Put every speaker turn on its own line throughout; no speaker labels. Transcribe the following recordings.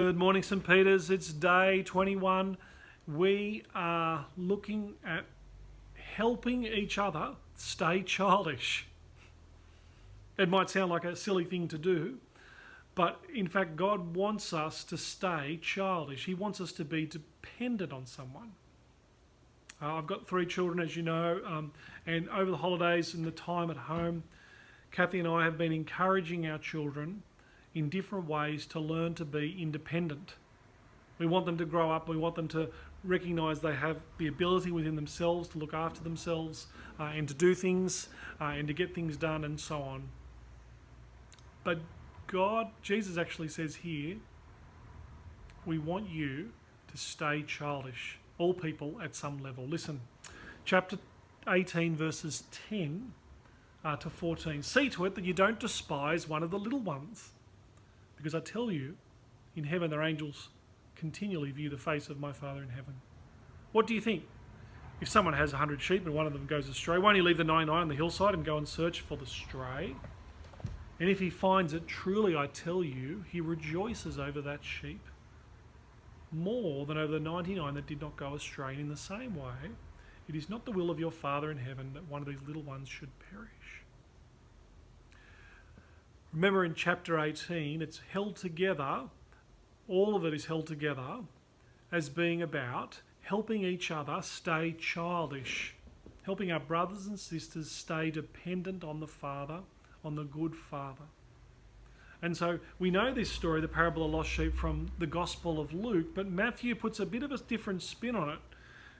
Good morning, St. Peter's. It's day 21. We are looking at helping each other stay childish. It might sound like a silly thing to do, but in fact, God wants us to stay childish. He wants us to be dependent on someone. I've got 3 children, as you know, and over the holidays and the time at home, Kathy and I have been encouraging our children in different ways to learn to be independent. We want them to grow up. We want them to recognise they have the ability within themselves to look after themselves and to do things and to get things done and so on. But Jesus actually says here, we want you to stay childish. All people at some level. Listen, chapter 18 verses 10 to 14. See to it that you don't despise one of the little ones. Because I tell you, in heaven their angels continually view the face of my Father in heaven. What do you think? If someone has 100 sheep and one of them goes astray, won't he leave the 99 on the hillside and go and search for the stray? And if he finds it, truly I tell you, he rejoices over that sheep more than over the 99 that did not go astray. And in the same way, it is not the will of your Father in heaven that one of these little ones should perish. Remember in chapter 18, it's held together, all of it is held together as being about helping each other stay childish, helping our brothers and sisters stay dependent on the Father, on the good Father. And so we know this story, the parable of lost sheep, from the Gospel of Luke, but Matthew puts a bit of a different spin on it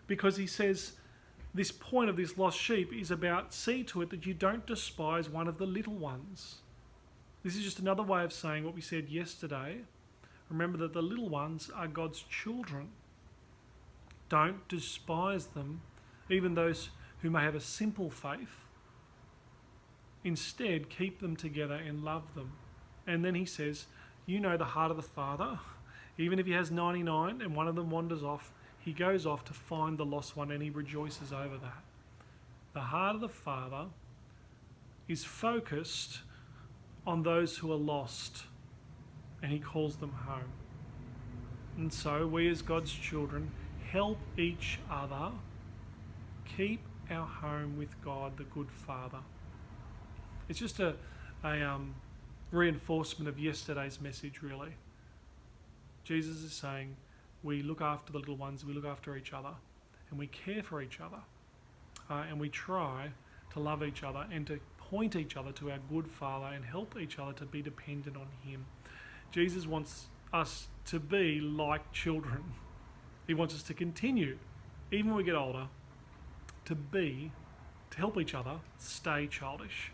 because he says this point of this lost sheep is about see to it that you don't despise one of the little ones. This is just another way of saying what we said yesterday. Remember that the little ones are God's children. Don't despise them, even those who may have a simple faith. Instead, keep them together and love them. And then he says, you know the heart of the Father. Even if he has 99 and one of them wanders off, he goes off to find the lost one and he rejoices over that. The heart of the Father is focused on those who are lost, and he calls them home. And so we as God's children help each other keep our home with God, the good Father. It's just a reinforcement of yesterday's message, really. Jesus is saying we look after the little ones, we look after each other, and we care for each other, and we try to love each other and to point each other to our good Father and help each other to be dependent on him. Jesus wants us to be like children. He wants us to continue, even when we get older, to help each other stay childish.